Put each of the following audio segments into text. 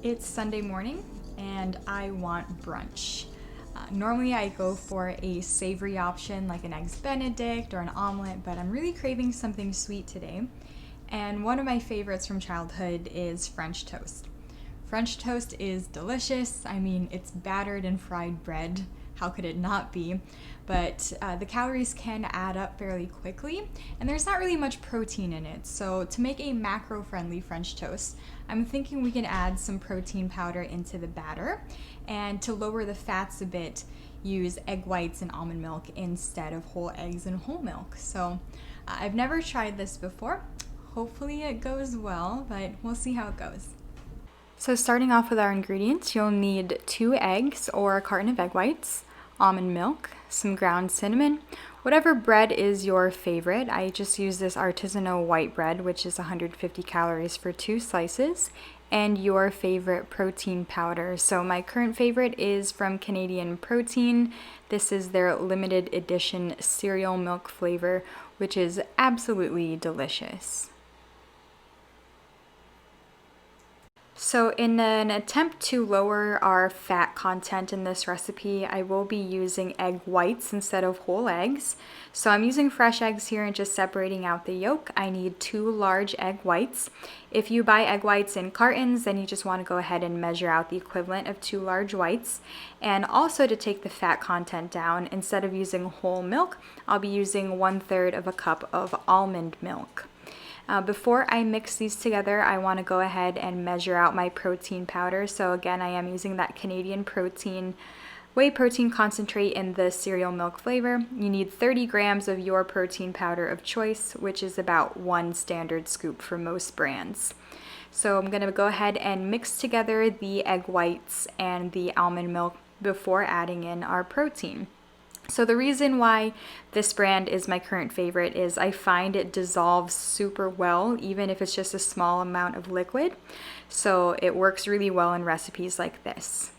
It's Sunday morning and I want brunch. Normally I go for a savory option like an eggs benedict or an omelet, but I'm really craving something sweet today. And one of my favorites from childhood is French toast. French toast is delicious. I mean, it's battered and fried bread. How could it not be? But the calories can add up fairly quickly, and there's not really much protein in it. So to make a macro-friendly French toast, I'm thinking we can add some protein powder into the batter, and to lower the fats a bit, use egg whites and almond milk instead of whole eggs and whole milk. So I've never tried this before. Hopefully it goes well, but we'll see how it goes. So starting off with our ingredients, you'll need 2 eggs or a carton of egg whites, almond milk, some ground cinnamon, whatever bread is your favorite. I just use this artisanal white bread, which is 150 calories for 2 slices, and your favorite protein powder. So my current favorite is from Canadian Protein. This is their limited edition cereal milk flavor, which is absolutely delicious. So in an attempt to lower our fat content in this recipe, I will be using egg whites instead of whole eggs. So I'm using fresh eggs here and just separating out the yolk. I need 2 large egg whites. If you buy egg whites in cartons, then you just want to go ahead and measure out the equivalent of 2 large whites. And also to take the fat content down, instead of using whole milk, I'll be using 1/3 of a cup of almond milk. Before I mix these together, I want to go ahead and measure out my protein powder. So again, I am using that Canadian Protein whey protein concentrate in the cereal milk flavor. You need 30 grams of your protein powder of choice, which is about 1 standard scoop for most brands. So I'm going to go ahead and mix together the egg whites and the almond milk before adding in our protein. So the reason why this brand is my current favorite is I find it dissolves super well, even if it's just a small amount of liquid. So it works really well in recipes like this.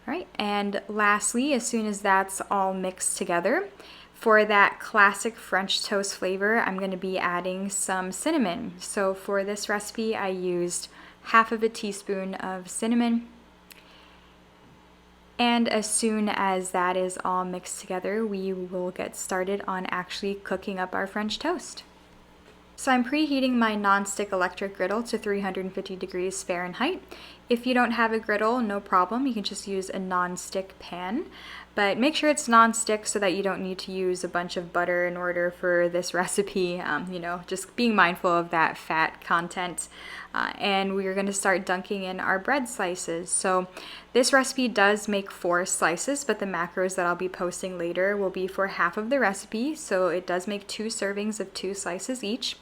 All right, and lastly, as soon as that's all mixed together, for that classic French toast flavor, I'm going to be adding some cinnamon. So for this recipe, I used 1/2 teaspoon of cinnamon. And as soon as that is all mixed together, we will get started on actually cooking up our French toast. So I'm preheating my nonstick electric griddle to 350 degrees Fahrenheit. If you don't have a griddle, no problem. You can just use a nonstick pan. But make sure it's nonstick so that you don't need to use a bunch of butter in order for this recipe. Just being mindful of that fat content. And we're going to start dunking in our bread slices. So this recipe does make 4 slices, but the macros that I'll be posting later will be for half of the recipe. So it does make 2 servings of 2 slices each.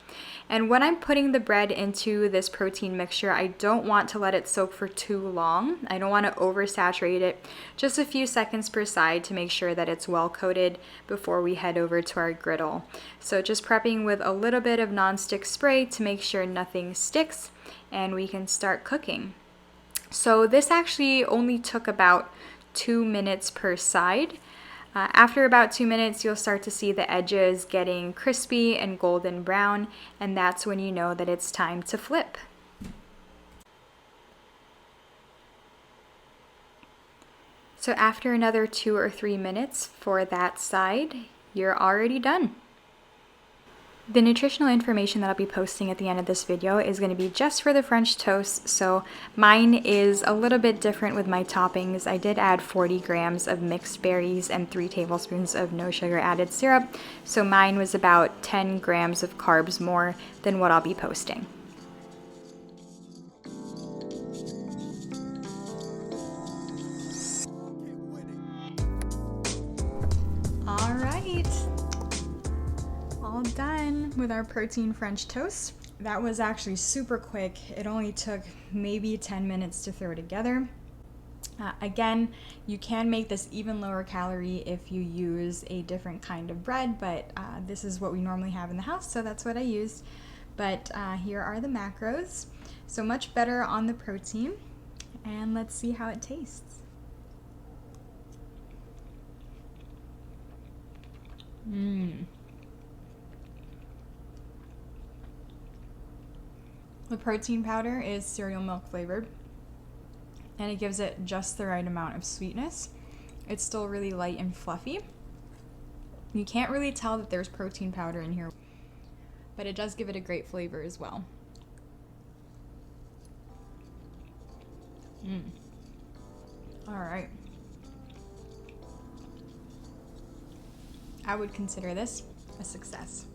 And when I'm putting the bread into this protein mixture, I don't want to let it soak for too long. I don't want to oversaturate it. Just a few seconds per side to make sure that it's well coated before we head over to our griddle. So just prepping with a little bit of nonstick spray to make sure nothing sticks, and we can start cooking. So this actually only took about 2 minutes per side. After about 2 minutes, you'll start to see the edges getting crispy and golden brown, and that's when you know that it's time to flip. So after another 2 or 3 minutes for that side, you're already done. The nutritional information that I'll be posting at the end of this video is going to be just for the French toast, so mine is a little bit different with my toppings. I did add 40 grams of mixed berries and 3 tablespoons of no sugar added syrup, so mine was about 10 grams of carbs more than what I'll be posting. All right. All done with our protein French toast. That was actually super quick. It only took maybe 10 minutes to throw together. Again, you can make this even lower calorie if you use a different kind of bread, but this is what we normally have in the house, so that's what I used. But here are the macros. So much better on the protein, and let's see how it tastes. The protein powder is cereal milk flavored, and it gives it just the right amount of sweetness. It's still really light and fluffy. You can't really tell that there's protein powder in here, but it does give it a great flavor as well. All right. I would consider this a success.